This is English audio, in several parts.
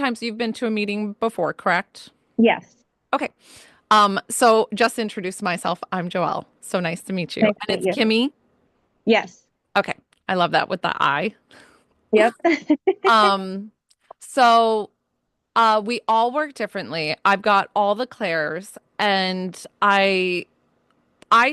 times you've been to a meeting before, correct? Yes. Okay. So just to introduce myself, I'm Joelle. So nice to meet you. Nice And to meet it's you. Kimmy. Yes. Okay. I love that with the I. Yep. Um, so we all work differently. I've got all the clairs and I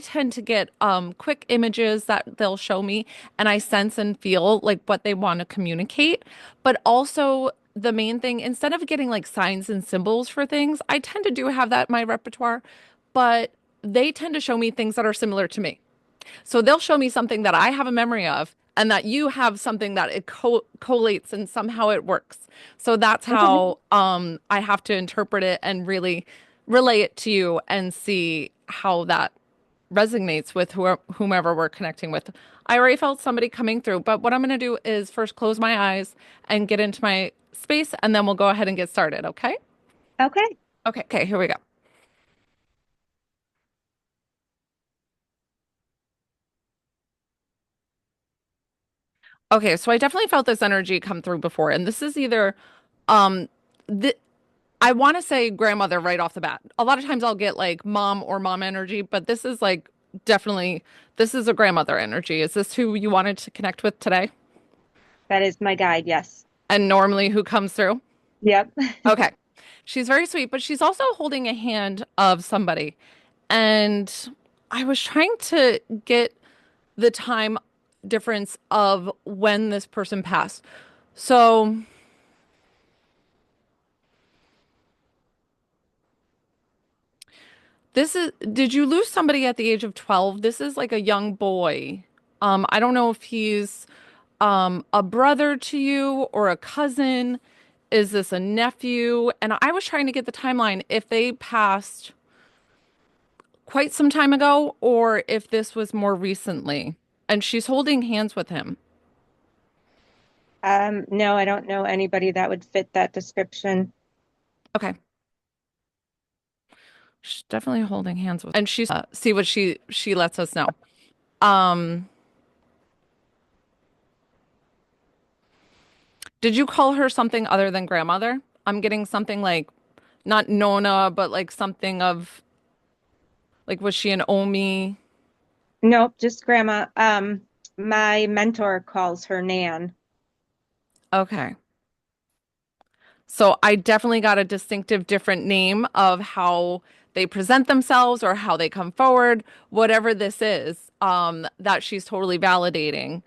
tend to get quick images that they'll show me and I sense and feel like what they want to communicate. But also the main thing, instead of getting like signs and symbols for things, I tend to do have that in my repertoire, but they tend to show me things that are similar to me. So they'll show me something that I have a memory of and that you have something that it collates and somehow it works. So that's Okay. how I have to interpret it and really relay it to you and see how that resonates with whomever we're connecting with. I already felt somebody coming through, but what I'm going to do is first close my eyes and get into my space, and then we'll go ahead and get started, okay? Okay. Okay, here we go. Okay, so I definitely felt this energy come through before, and this is either um the I want to say grandmother right off the bat. A lot of times I'll get like mom or mom energy, but this is like definitely this is a grandmother energy. Is this who you wanted to connect with today? That is my guide. Yes. And normally who comes through? Yep. Okay. She's very sweet, but she's also holding a hand of somebody. And I was trying to get the time difference of when this person passed. So, did you lose somebody at the age of 12? This is like a young boy. I don't know if he's a brother to you or a cousin. Is this a nephew? And I was trying to get the timeline if they passed quite some time ago or if this was more recently. And she's holding hands with him. No, I don't know anybody that would fit that description. Okay. She's definitely holding hands with, and she's see what she lets us know. Um, did you call her something other than grandmother? I'm getting something like not Nona, but like something of like was she an Omi? Nope, just grandma. My mentor calls her Nan. Okay. So I definitely got a distinctive different name of how they present themselves or how they come forward, whatever this is, that she's totally validating.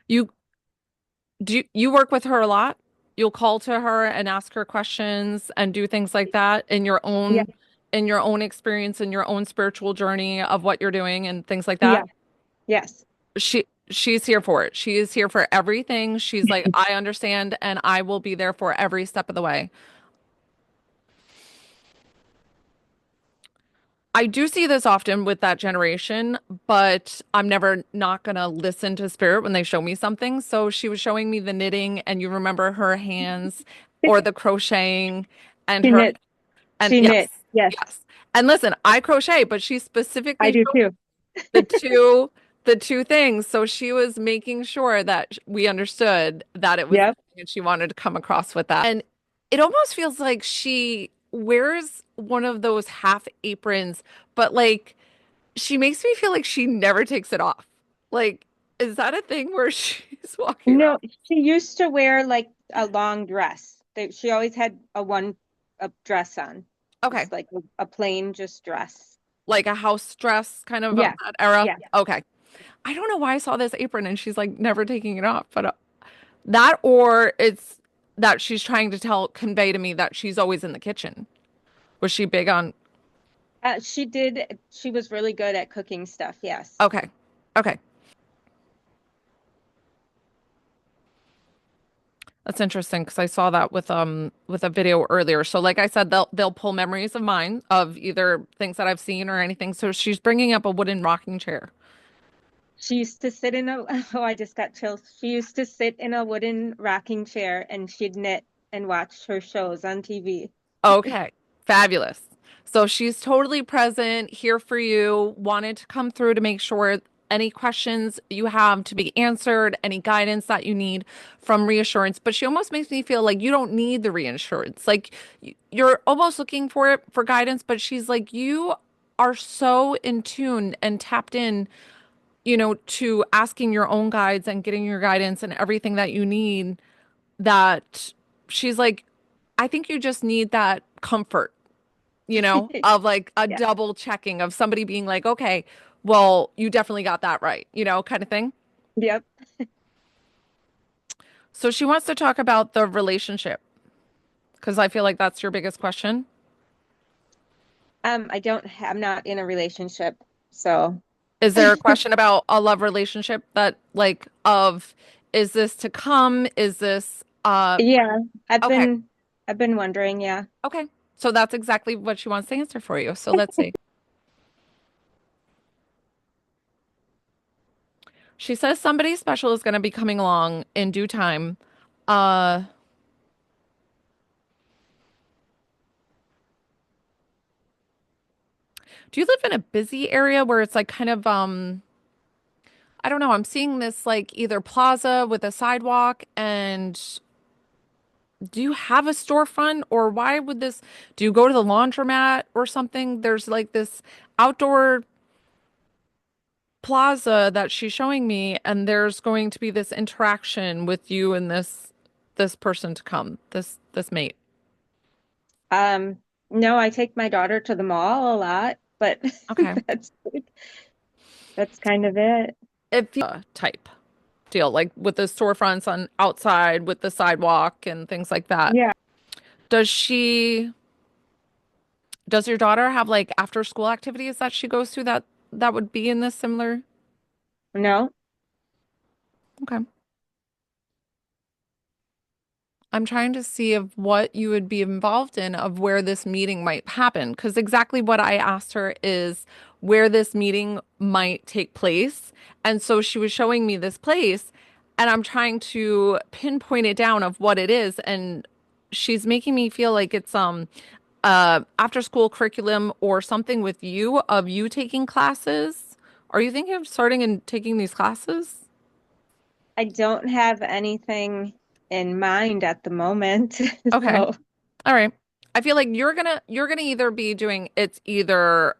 You you work with her a lot? You'll call to her and ask her questions and do things like that Yeah. in your own experience in your own spiritual journey of what you're doing and things like that. Yeah. Yes. She's here for it. She is here for everything. She's like, I understand and I will be there for every step of the way. I do see this often with that generation, but I'm never not gonna listen to spirit when they show me something. So she was showing me the knitting, and you remember her hands or the crocheting and She her knit. and She yes, knit. Yes, yes. And listen, I crochet, but she I specifically do showed too. the two things. So she was making sure that we understood that it was Yep. and she wanted to come across with that. And it almost feels like she wears one of those half aprons, but like she makes me feel like she never takes it off. Like, is that a thing where she's walking No, around? she used to wear like a long dress. She always had a dress on, Okay. just like a plain just dress. Like a house dress kind of Yeah. that era. Yeah. Okay. I don't know why I saw this apron and she's like never taking it off, but that or it's that she's trying to convey to me that she's always in the kitchen. Was she big on? She did. She was really good at cooking stuff. Yes. Okay. Okay. That's interesting because I saw that with a video earlier. So like I said, they'll pull memories of mine of either things that I've seen or anything. So she's bringing up a wooden rocking chair. She used to sit in a, oh, I just got chills. She used to sit in a wooden rocking chair and she'd knit and watch her shows on TV. Okay. Fabulous. So she's totally present, here for you, wanted to come through to make sure. any questions you have to be answered, any guidance that you need from reassurance. But she almost makes me feel like you don't need the reassurance. Like you're almost looking for it for guidance, but she's like, you are so in tune and tapped in, to asking your own guides and getting your guidance and everything that you need that she's like, I think you just need that comfort, of like a Yeah. double checking of somebody being like, okay, well, you definitely got that right, kind of thing. Yep. So she wants to talk about the relationship because I feel like that's your biggest question. I'm not in a relationship, so Is there a question about a love relationship that like of is this to come? Is this yeah, I've okay. been I've been wondering, yeah. Okay. So that's exactly what she wants to answer for you. So let's see. She says somebody special is going to be coming along in due time. Uh, do you live in a busy area where it's like kind of I don't know, I'm seeing this like either plaza with a sidewalk and do you have a storefront or why would this do you go to the laundromat or something? There's like this outdoor plaza that she's showing me and there's going to be this interaction with you and this person to come, this mate. Um, no, I take my daughter to the mall a lot, but Okay. that's that's kind of it. If you type deal, like with the storefronts on outside with the sidewalk and things like that. Yeah, Does she, does your daughter have like after school activities that she goes to that would be in this similar? no, Okay. I'm trying to see of what you would be involved in of where this meeting might happen. Because exactly what I asked her is where this meeting might take place. And so she was showing me this place, and I'm trying to pinpoint it down of what it is. And she's making me feel like it's after school curriculum or something with you of you taking classes. Are you thinking of starting and taking these classes? I don't have anything in mind at the moment. Okay. So, All right. I feel like you're gonna either be doing it's either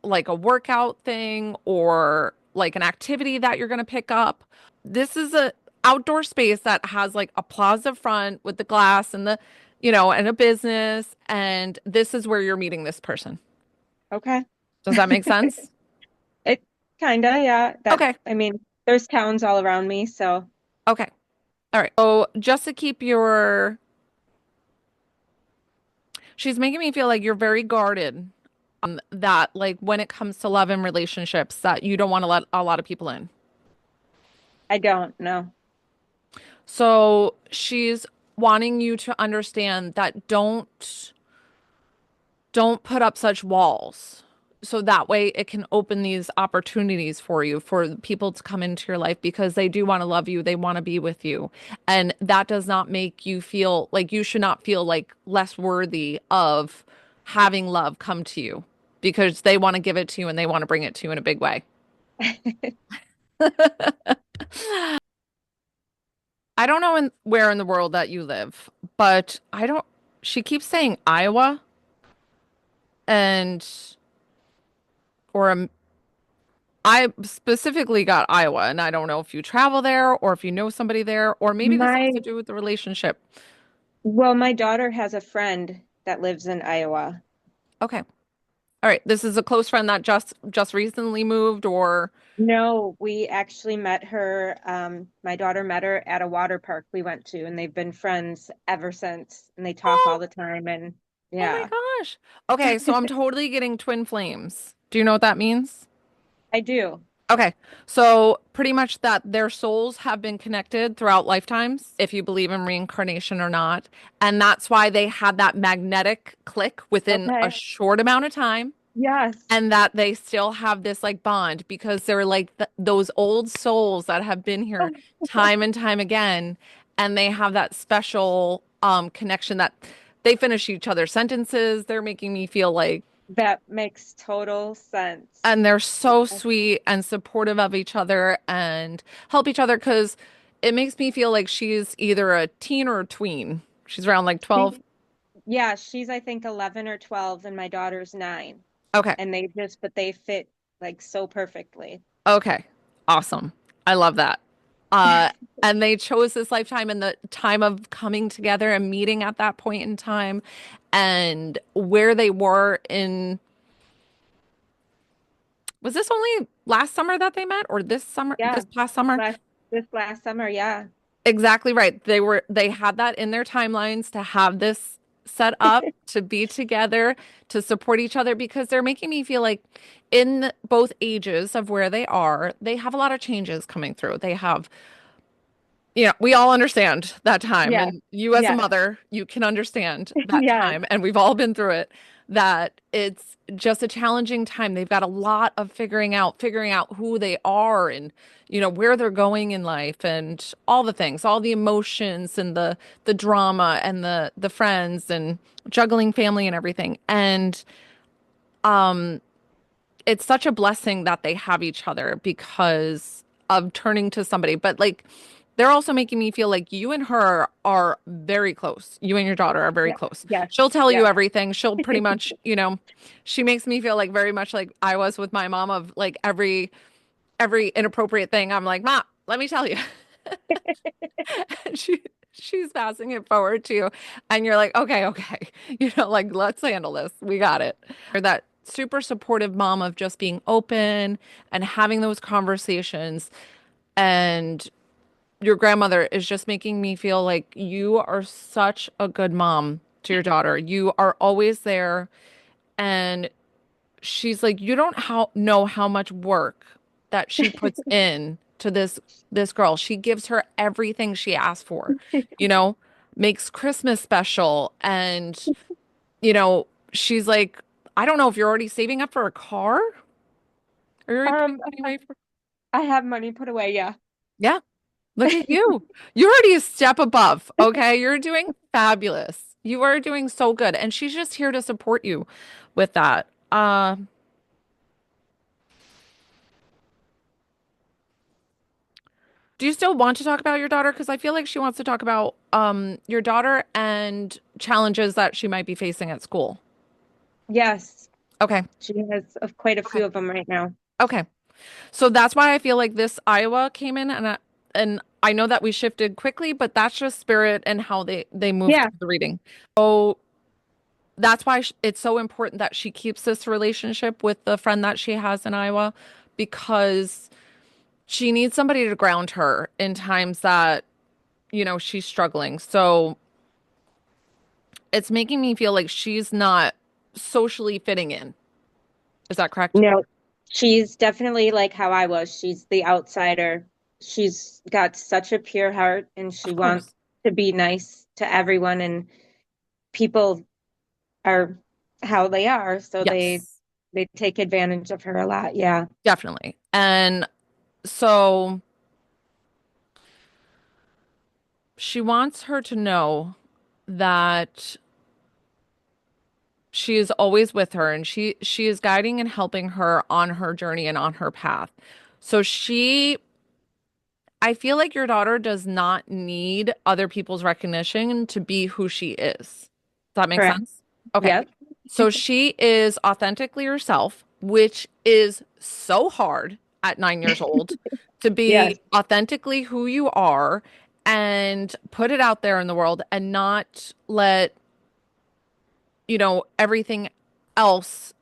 like a workout thing or like an activity that you're gonna pick up. This is a outdoor space that has like a plaza front with the glass and and a business, and this is where you're meeting this person. okay. Does that make sense? It kinda, yeah. That Okay. I mean, there's towns all around me, so Okay. All right. So just to keep she's making me feel like you're very guarded. That like when it comes to love and relationships, that you don't want to let a lot of people in. I don't know. So she's wanting you to understand that don't put up such walls. So that way it can open these opportunities for you for people to come into your life because they do want to love you, they want to be with you. And that does not make you feel like you should not feel like less worthy of having love come to you because they want to give it to you and they want to bring it to you in a big way. I don't know where in the world that you live, but I don't, she keeps saying Iowa and, or I specifically got Iowa, and I don't know if you travel there or if you know somebody there, or maybe this has My to do with the relationship. Well, my daughter has a friend that lives in Iowa. Okay. All right. This is a close friend that just recently moved or No, we actually met her. My daughter met her at a water park we went to, and they've been friends ever since. And they talk all oh, the time. And oh my yeah, gosh. Okay, so I'm totally getting twin flames. Do you know what that means? I do. Okay. So pretty much that their souls have been connected throughout lifetimes, if you believe in reincarnation or not. And that's why they had that magnetic click within a Okay. short amount of time. Yes. And that they still have this like bond because they're like those old souls that have been here time and time again. And they have that special connection that they finish each other's sentences. They're making me feel like. That makes total sense. And they're so sweet and supportive of each other and help each other because it makes me feel like she's either a teen or a tween. She's around like 12. She, yeah, she's I think 11 or 12 and my daughter's 9. Okay. And but they fit like so perfectly. Okay. Awesome. I love that. Uh, and they chose this lifetime and the time of coming together and meeting at that point in time and where they were in, was this only last summer that they met or this summer, Yeah, this past summer? last this last summer, yeah. Exactly right. They had that in their timelines to have this set up to be together to support each other because they're making me feel like in both ages of where they are, they have a lot of changes coming through. They have, we all understand that time. Yeah. And you as a Yes. mother, you can understand that Yes. time. And we've all been through it, that it's just a challenging time. They've got a lot of figuring out who they are and, where they're going in life and all the things, all the emotions and the drama and the friends and juggling family and everything. And um it's such a blessing that they have each other because of turning to somebody. But like, they're also making me feel like you and her are very close. You and your daughter are very Yeah. close. Yes. She'll tell you Yes. everything. She'll pretty much, she makes me feel like very much like I was with my mom of like every inappropriate thing. I'm like, Ma, let me tell you. She she's passing it forward to you and you're like, okay, okay. Like let's handle this. We got it. Or that super supportive mom of just being open and having those conversations. And your grandmother is just making me feel like you are such a good mom to your daughter. You are always there. And she's like, you don't know how much work that she puts in to this girl. She gives her everything she asks for, you know, makes Christmas special. And, she's like, I don't know if you're already saving up for a car or you're already putting Um, money away for. I have money put away, yeah. Yeah, look at you. You're already a step above. Okay. You're doing fabulous. You are doing so good. And she's just here to support you with that. Do you still want to talk about your daughter? Because I feel like she wants to talk about your daughter and challenges that she might be facing at school. Yes. Okay. She has quite a Okay. few of them right now. Okay. So that's why I feel like this Iowa came in and I know that we shifted quickly, but that's just spirit and how they moved Yeah. through the reading. So that's why it's so important that she keeps this relationship with the friend that she has in Iowa because she needs somebody to ground her in times that, she's struggling. So it's making me feel like she's not socially fitting in. Is that correct? No, she's definitely like how I was. She's the outsider. She's got such a pure heart and she Of wants course. to be nice to everyone and people are how they are, so Yes, they take advantage of her a lot. Yeah. definitely. And so she wants her to know that she is always with her and she is guiding and helping her on her journey and on her path. So I feel like your daughter does not need other people's recognition to be who she is. Does that make Correct. sense? Okay. Yep. So she is authentically herself, which is so hard at 9 years old to Yes. be authentically who you are and put it out there in the world and not let, everything else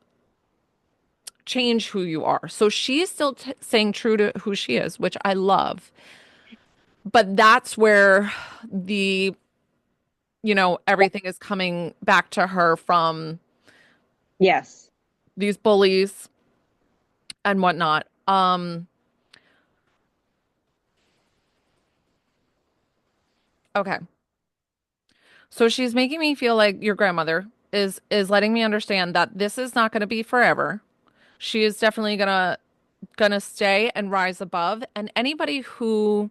change who you are. So she's still staying true to who she is, which I love. But that's where the, everything is coming back to her from Yes. these bullies and whatnot. Okay. So she's making me feel like your grandmother is letting me understand that this is not going to be forever. She is definitely gonna stay and rise above. And anybody who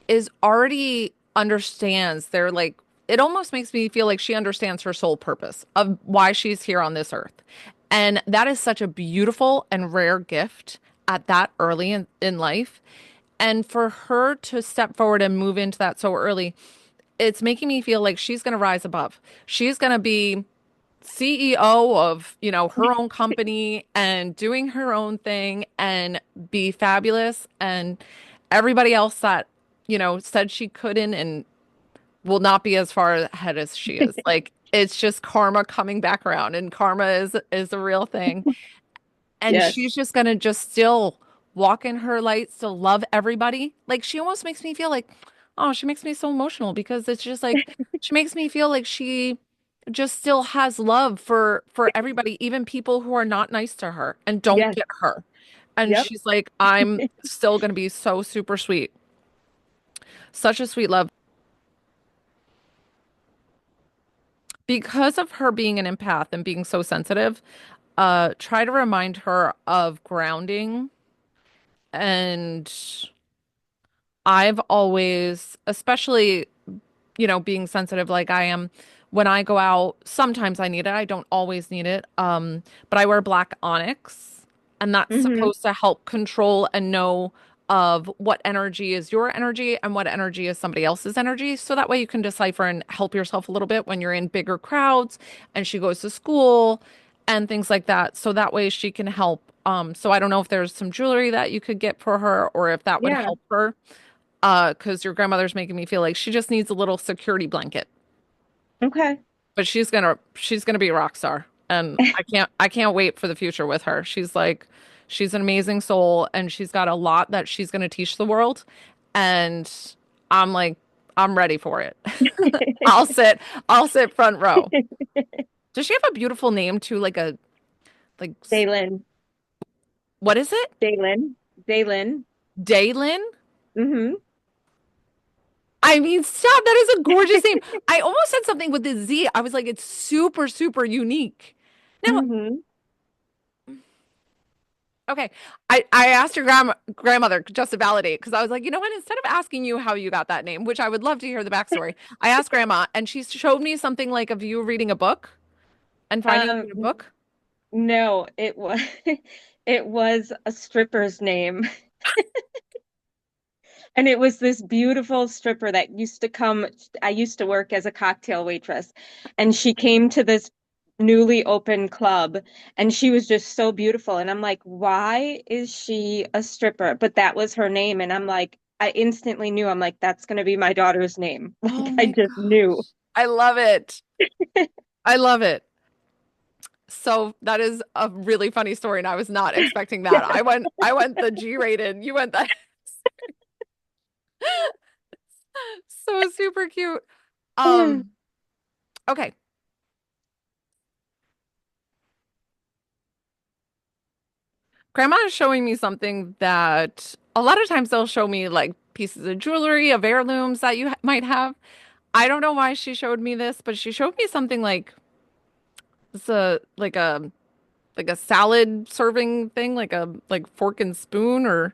is already understands they're like it almost makes me feel like she understands her sole purpose of why she's here on this earth. And that is such a beautiful and rare gift at that early in life. And for her to step forward and move into that so early, it's making me feel like she's going to rise above. She's going to be CEO of, her own company and doing her own thing and be fabulous. And everybody else that, said she couldn't and will not be as far ahead as she is. Like it's just karma coming back around and karma is a real thing. And Yes. she's just gonna just still walk in her light, still love everybody. Like she almost makes me feel like, oh, she makes me so emotional because it's just like she makes me feel like she just still has love for everybody, even people who are not nice to her and don't Yes. get her. And Yep. she's like, I'm still gonna be so super sweet. Such a sweet love. Because of her being an empath and being so sensitive, try to remind her of grounding. And I've always, especially, being sensitive like I am, when I go out, sometimes I need it. I don't always need it. But I wear black onyx, and that's Hmm. supposed to help control and know of what energy is your energy and what energy is somebody else's energy. So that way you can decipher and help yourself a little bit when you're in bigger crowds and she goes to school and things like that. So that way she can help. So I don't know if there's some jewelry that you could get for her or if that would Yeah. help her. Because your grandmother's making me feel like she just needs a little security blanket. Okay. But she's gonna be a rock star. And I can't wait for the future with her. She's an amazing soul and she's got a lot that she's gonna teach the world. And I'm like, I'm ready for it. I'll sit front row. Does she have a beautiful name too? Like Daylin. what is it? Daylin. Daylin. Daylin? Hmm. I mean, stop. That is a gorgeous name. I almost said something with the Z. I was like, it's super, super unique. Now, Hmm. okay. I asked your grandmother just to validate because I was like, you know what? Instead of asking you how you got that name, which I would love to hear the backstory, I asked grandma and she showed me something like of you reading a book and finding you in a Um, book. no, it was it was a stripper's name. And it was this beautiful stripper that used to come. I used to work as a cocktail waitress, and she came to this newly opened club, and she was just so beautiful. And I'm like, why is she a stripper? But that was her name, and I'm like, I instantly knew. I'm like, that's gonna be my daughter's name. Oh Like, I my just knew. gosh. I love it. I love it. So that is a really funny story, and I was not expecting that. I went the G-rated. You went the so super cute. Um, okay. Grandma is showing me something that a lot of times they'll show me like pieces of jewelry, of heirlooms that you might have. I don't know why she showed me this, but she showed me something like it's a salad serving thing, like fork and spoon or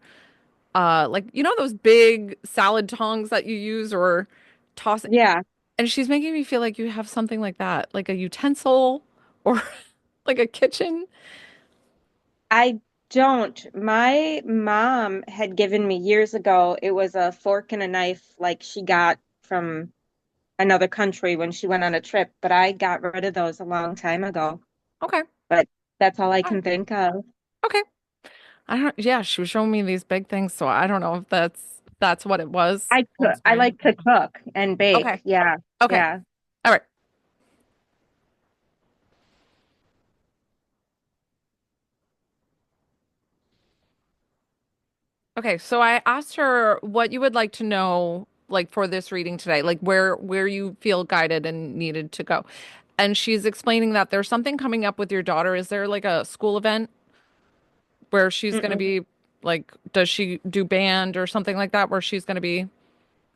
like those big salad tongs that you use or toss. Yeah, And she's making me feel like you have something like that, like a utensil or like a kitchen. I don't. My mom had given me years ago, it was a fork and a knife like she got from another country when she went on a trip, but I got rid of those a long time ago. Okay. But that's all I Oh, can think of. okay. I don't, yeah, she was showing me these big things, so I don't know if that's what it was. I like to cook and Okay. bake. Yeah. Okay. Yeah. All right. Okay, so I asked her what you would like to know like for this reading today, like where you feel guided and needed to go. And she's explaining that there's something coming up with your daughter. Is there like a school event where she's going to Mm-mm. be like does she do band or something like that where she's going to be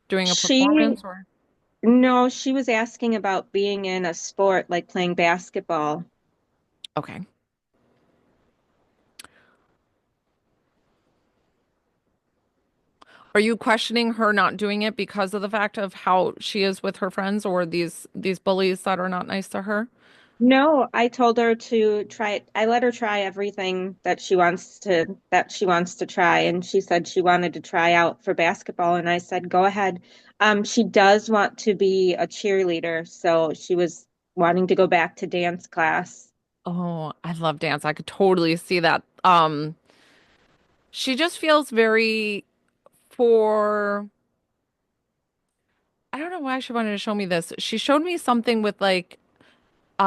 doing a She, performance or no, she was asking about being in a sport like playing basketball. Okay. Are you questioning her not doing it because of the fact of how she is with her friends or these bullies that are not nice to her? No, I told her to try it. I let her try everything that she wants to try, and she said she wanted to try out for basketball, and I said, "Go ahead." She does want to be a cheerleader, so she was wanting to go back to dance class. Oh, I love dance. I could totally see that. She just feels very for I don't know why she wanted to show me this. She showed me something with like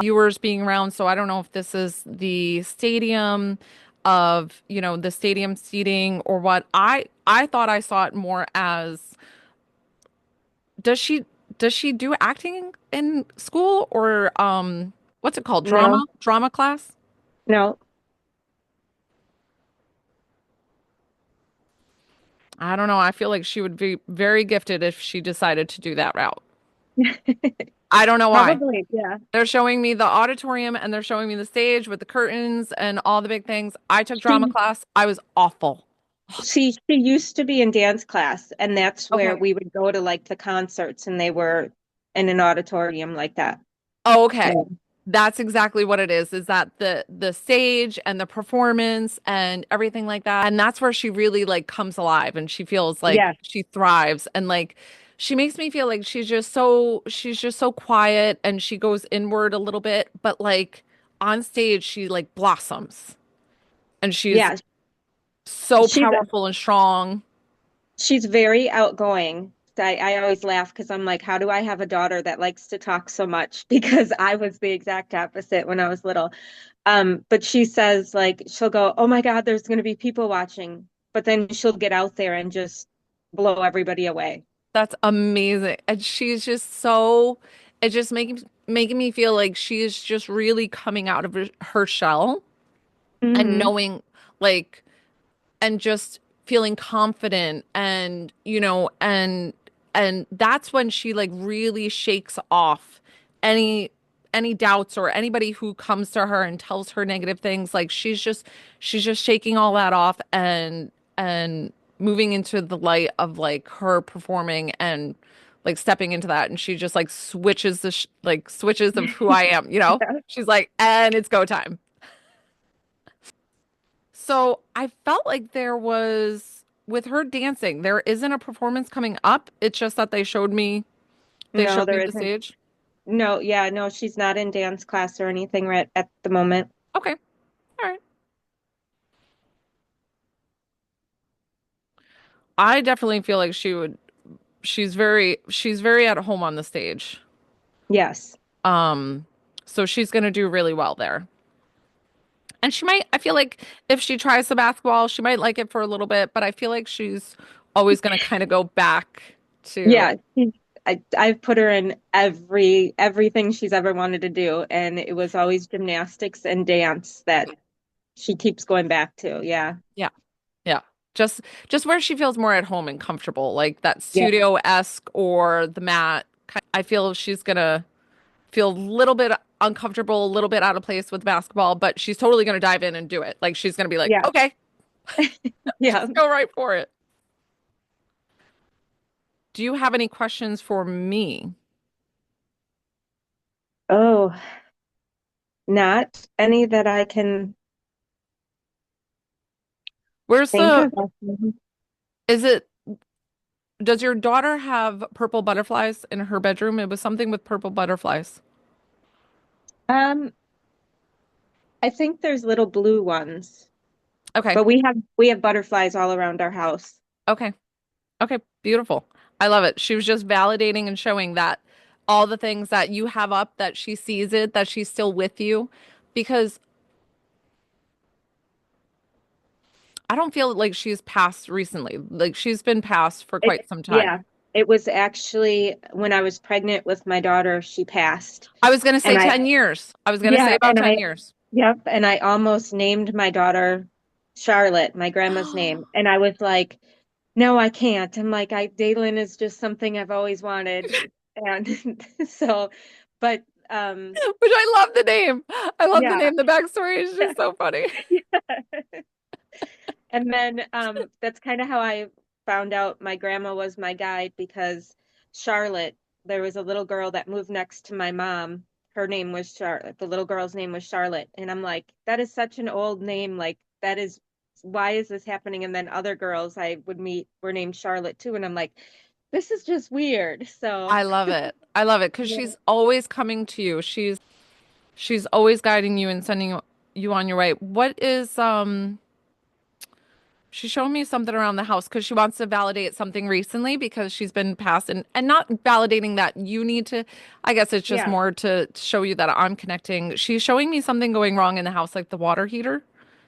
viewers being around, so I don't know if this is the stadium of, the stadium seating or what. I thought I saw it more as does she does she do acting in school or what's it called? No, Drama class? no. I don't know. I feel like she would be very gifted if she decided to do that route. I don't know why. Probably, yeah. They're showing me the auditorium and they're showing me the stage with the curtains and all the big things. I took drama She class. I was awful. she used to be in dance class, and that's where Okay. we would go to like the concerts, and they were in an auditorium like that. Oh, okay. Yeah. That's exactly what it is that the stage and the performance and everything like that. And that's where she really like comes alive and she feels like Yeah. she thrives and like she makes me feel like she's just so quiet and she goes inward a little bit, but like on stage she like blossoms and she's Yeah. so She's powerful and strong. she's very outgoing. I always laugh because I'm like, how do I have a daughter that likes to talk so much? Because I was the exact opposite when I was little. But she says like she'll go, "Oh my God, there's going to be people watching," but then she'll get out there and just blow everybody away. That's amazing. And she's just so it's just making me feel like she is just really coming out of her shell and Hmm. knowing like and just feeling confident and and that's when she like really shakes off any any doubts or anybody who comes to her and tells her negative things like she's just shaking all that off and moving into the light of like her performing and like stepping into that and she just like switches like switches of who I am, Yeah. she's like and it's go time. So I felt like there was, with her dancing, there isn't a performance coming up. It's just that they No, showed me there the isn't. stage. No, yeah, no, she's not in dance class or anything right at the moment. Okay. All right. I definitely feel like she's very at home on the stage. Yes. Um, so she's gonna do really well there. And I feel like if she tries the basketball, she might like it for a little bit, but I feel like she's always gonna kind of go back to Yeah, I've put her in everything she's ever wanted to do, and it was always gymnastics and dance that she keeps going back to. Yeah. yeah. Yeah. Just where she feels more at home and comfortable, like that Yeah. studio-esque or the mat. I feel she's gonna feel a little bit uncomfortable, a little bit out of place with basketball, but she's totally gonna dive in and do it. Like she's gonna be like, Yeah. okay, Yeah. just go right for it. Do you have any questions for me? Oh, not any that I can Where's think the, of. is it, does your daughter have purple butterflies in her bedroom? It was something with purple butterflies. Um, I think there's little blue ones, Okay. but we have butterflies all around our house. Okay. Okay, beautiful. I love it. She was just validating and showing that all the things that you have up, that she sees it, that she's still with you. Because I don't feel like she's passed recently. Like she's been passed for It, quite some time. yeah, it was actually when I was pregnant with my daughter, she passed. I was gonna say And 10 years. I was gonna say yeah, about 10 years. and I almost named my daughter Charlotte, my grandma's name. And I was like, no, I can't. I'm like, Daylin is just something I've always wanted. And so, but Which I love the name. I love the yeah. name. The backstory is just so funny. And then that's kind of how I found out my grandma was my guide because Charlotte, there was a little girl that moved next to my mom. Her name was Charlotte. The little girl's name was Charlotte. And I'm like, that is such an old name. Like, that is, why is this happening? And then other girls I would meet were named Charlotte too. And I'm like, this is just weird. So, I love it. I love it because yeah. she's always coming to you. She's always guiding you and sending you on your way. What is she's showing me something around the house because she wants to validate something recently because she's been passed and not validating that you need to, I guess it's just Yeah. more to show you that I'm connecting. She's showing me something going wrong in the house, like the water heater.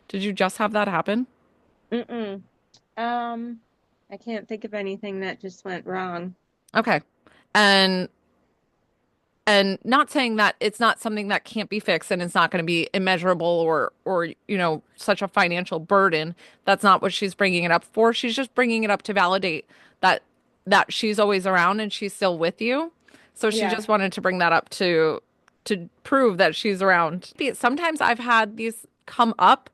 Did you just have that happen? Mm-mm. Um, I can't think of anything that just went wrong. Okay. And not saying that it's not something that can't be fixed and it's not going to be immeasurable or such a financial burden. That's not what she's bringing it up for. She's just bringing it up to validate that she's always around and she's still with you. So she Yeah. just wanted to bring that up to prove that she's around. Sometimes I've had these come up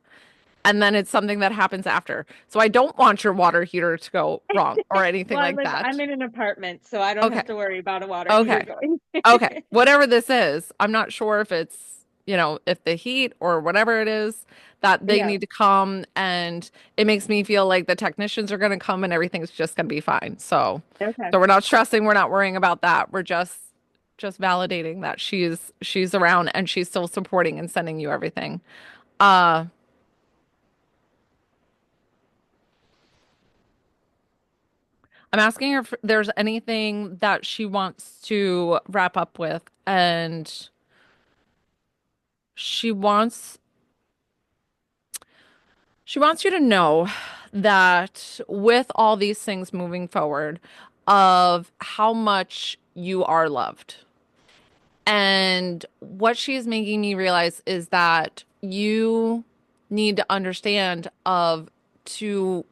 and then it's something that happens after. So I don't want your water heater to go wrong or anything Well, like I'm that. in an apartment, so I don't Okay. have to worry about a water heater Okay. going. Okay, whatever this is, I'm not sure if it's, if the heat or whatever it is that they Yeah. need to come and it makes me feel like the technicians are going to come and everything's just going to be fine. Okay. So we're not stressing, we're not worrying about that. We're just validating that she's around and she's still supporting and sending you everything. Uh, I'm asking her if there's anything that she wants to wrap up with and she wants She wants you to know that with all these things moving forward, of how much you are loved. And what she's making me realize is that you need to understand of to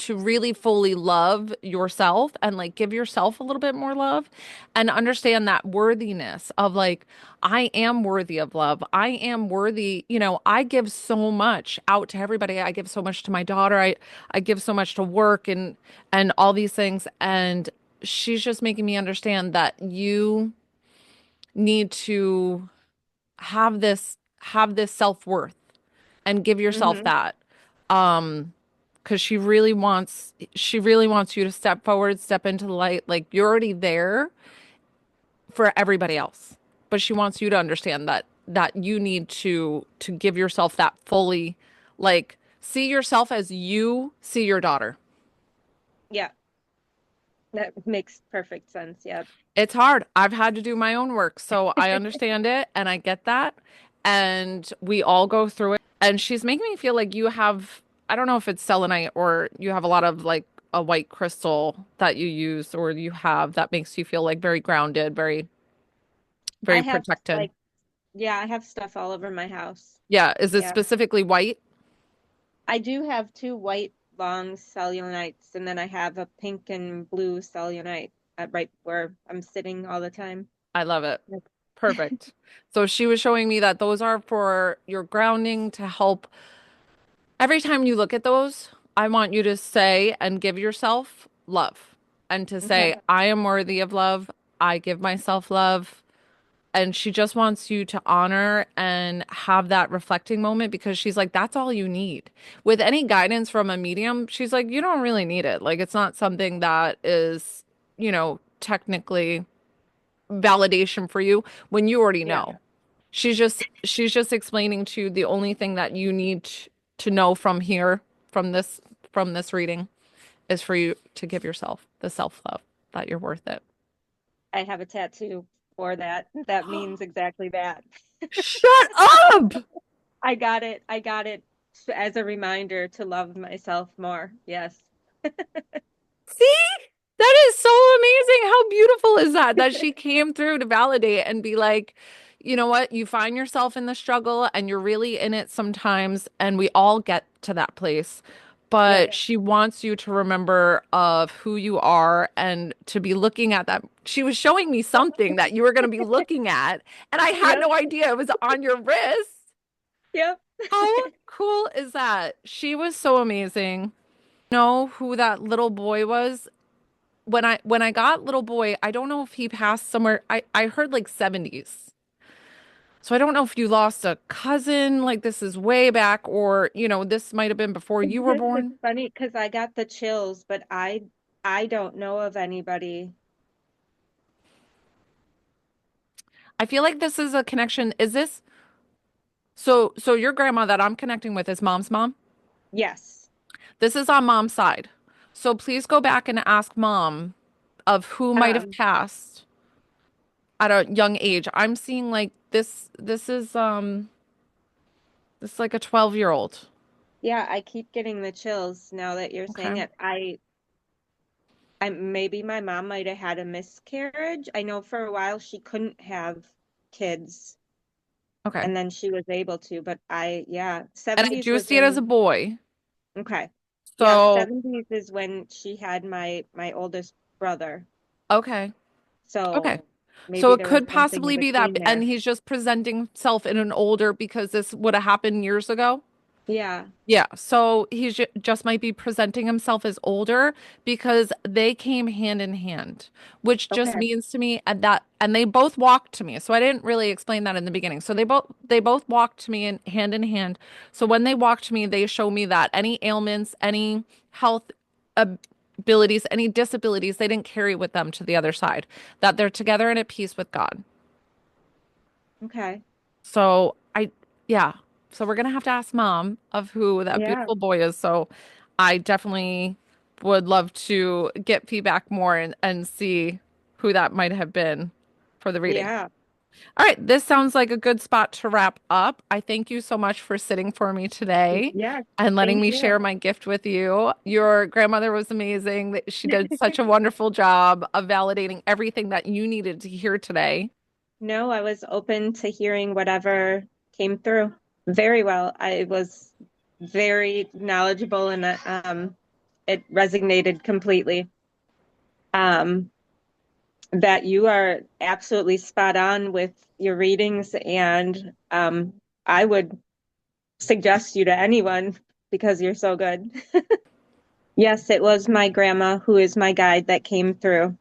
really fully love yourself and like give yourself a little bit more love and understand that worthiness of like, I am worthy of love. I am worthy. I give so much out to everybody. I give so much to my daughter. I give so much to work and all these things. And she's just making me understand that you need to have this self-worth and give yourself Hmm. that. Um, because she really wants you to step forward, step into the light. Like you're already there for everybody else. But she wants you to understand that you need to give yourself that fully, like see yourself as you see your daughter. Yeah. That makes perfect sense. Yeah. It's hard. I've had to do my own work, so I understand it and I get that. And we all go through it. And she's making me feel like you have, I don't know if it's selenite or you have a lot of like a white crystal that you use or you have that makes you feel like very grounded, very, I very have protected. like, yeah, I have stuff all over my house. Yeah. Is it Yeah. specifically white? I do have two white long cellulonites, and then I have a pink and blue cellulonite right where I'm sitting all the time. I love it. Like, Perfect. So she was showing me that those are for your grounding to help. Every time you look at those, I want you to say and give yourself love and to say, okay. I am worthy of love. I give myself love. And she just wants you to honor and have that reflecting moment because she's like, that's all you need. With any guidance from a medium, she's like, you don't really need it. Like, it's not something that is, technically validation for you when you already Yeah. know. She's just explaining to you the only thing that you need to know from here, from this reading, is for you to give yourself the self-love that you're worth it. I have a tattoo for that. That means exactly that. Shut up! I got it. I got it as a reminder to love myself more. Yes. See? That is so amazing. How beautiful is that? That she came through to validate and be like, you know what? You find yourself in the struggle and you're really in it sometimes, and we all get to that place. But Right. she wants you to remember of who you are and to be looking at that. She was showing me something that you were going to be looking at, and I had Yep. no idea it was on your wrist. Yep. How cool is that? She was so amazing. know who that little boy was? When I got little boy, I don't know if he passed somewhere. I heard like 70s. So I don't know if you lost a cousin, like this is way back, or this might have been before you were It's born. funny because I got the chills, but I don't know of anybody. I feel like this is a connection. Is this so your grandma that I'm connecting with is mom's mom? Yes. This is on mom's side. So please go back and ask mom of who might have Um, passed at a young age. I'm seeing like this is like a 12-year-old. yeah, I keep getting the chills now that you're saying Okay. it. I maybe my mom might have had a miscarriage. I know for a while she couldn't have kids Okay. and then she was able to, but yeah, And I 70s do was see it as a when, boy. okay. Yeah, So, 70s is when she had my oldest brother. okay. Okay. So So maybe it there was could something in possibly be that, between and there. he's just presenting himself in an older because this would have happened years ago. Yeah. Yeah, so he just might be presenting himself as older because they came hand in hand, which just Okay. means to me and they both walked to me. So I didn't really explain that in the beginning. So they both walked to me in hand. So when they walked to me, they show me that any ailments, any health abilities, any disabilities, they didn't carry with them to the other side, that they're together and at peace with God. Okay. So yeah. So we're gonna have to ask mom of who that Yeah. beautiful boy is. So I definitely would love to get feedback more and see who that might have been for the reading. Yeah. All right, this sounds like a good spot to wrap up. I thank you so much for sitting for me today Yes. and letting Thank me you. share my gift with you. Your grandmother was amazing. She did such a wonderful job of validating everything that you needed to hear today. No, I was open to hearing whatever came through very well. I was very knowledgeable and it resonated completely. Um, that you are absolutely spot on with your readings, and I would suggest you to anyone because you're so good. Yes, it was my grandma who is my guide that came through.